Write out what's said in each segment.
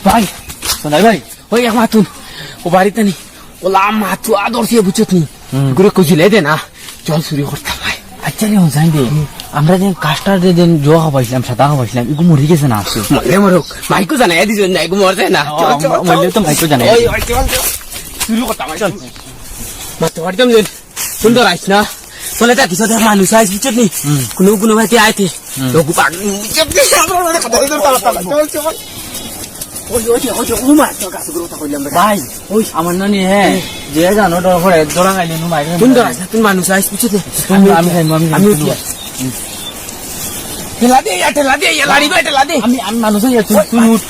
ভাই সোনাই ভাই ওই এক মাতুন ও বাড়িতে নি ওলা মাতু আদর দিয়ে বুঝত নি ঘুরে কুচিলে দে না জল চুরি করতাম ভাই আচ্ছা রে জান দে আমরা যে কাস্টার যে দিন জোয়া খাবাইছিলাম সাদা খাবাইছিলাম এগুলো মরে গেছে না আসছে মরে মরুক মাইকো জানাই দিছ না এগু মরছে না মরলে তো ভাইকে জানাই ওই ওই চল চুরি করতাম চল মাতু বাড়িতে আমি সুন্দর আইস না বলে তা কিছু দেখ মানুষ আইস বুঝত নি কোনো ভাই আইতে লোকু পাক ভাই ওই আমার নানি হ্যাঁ যে জানো ডর দোড়া খাইলে নু মাইরে সুন্দর আইস তুমি মানুষ আইস বুঝতে আমি খাইমু আমি ঠেলা দে লাড়ি বাই ঠেলা দে আমি মানুষ হই তুই উঠ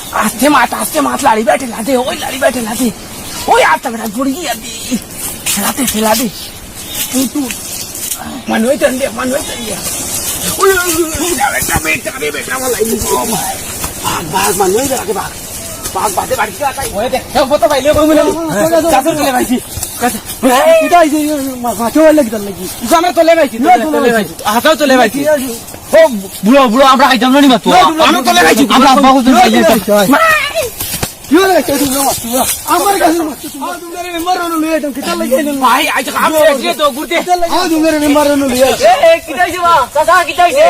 আস্তে মাত লাড়ি বাই ঠেলা দে ওই লাড়ি বাই ঠেলা দে ওই আটটা বেটা পড়ি গিয়া দি ঠেলা দে তুই মানুষ টান দে ওই বেটা আমার লাইন বাঘ মানুষ রাখে বাঘ বাদে বাড়ি আতাই ওই দে হে ফটো পাইলে কই মিলে চাদর চলে ভাইছি এটা আইছে মাছো লাগি তার লাগি আমরা চলে ভাইছি হাতাও চলে ভাইছি ও বুড়ো আমরা খাইতাম না নি মাতো আমি চলে ভাইছি আমরা আব্বা কত আমার কাছে তুমি মেম্বার হলো লই আইতাম কিতা লাগি ভাই আজ আমি এসে তো ঘুরতে তুমি মেম্বার হলো লই এ কিটাইছে বা কাকা কিটাইছে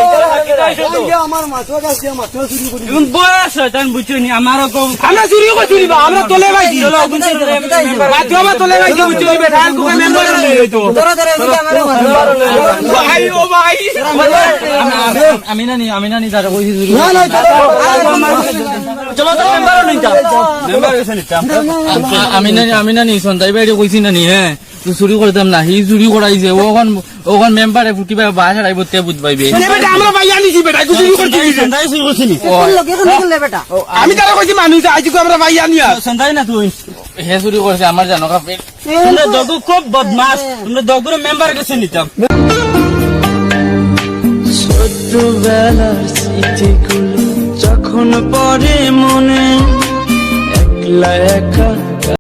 আমার মাছও গাছে মাছও চুরি করি এখন বয়স শয়তান বুঝছনি আমারও কম আমরা চুরি করছি বা আমরা চলে ভাইছি বাদ আমরা চলে ভাইছি বুঝছি বেটা আর কোন মেম্বার লই হইতো ধরে ভাই ও ভাই আমি নানি দাদা কইছি না না চলো তো মেম্বার নই তা মেম্বার এসে নিতাম আমি নানি সন্তাই বাইরে কইছি নানি হ্যাঁ তুই চুরি করতাম না হি চুরি করাইছে ওখন মেম্বারে ফুটিবা বাস আইব তে বুঝ পাইবে বেটা আমরা ভাই আনিছি বেটা চুরি করছি সন্তাই চুরি করছিনি আমি তারা কইছি মানুষ আজ আমরা ভাই আনিয়া সন্তাই না তুই হে চুরি করছে আমার জানো কাপে তোমরা দগু খুব বদমাশ তোমরা দগুর মেম্বার কাছে নিতাম ছোটবেলার স্মৃতিগুলো যখন পড়ে মনে একলা একা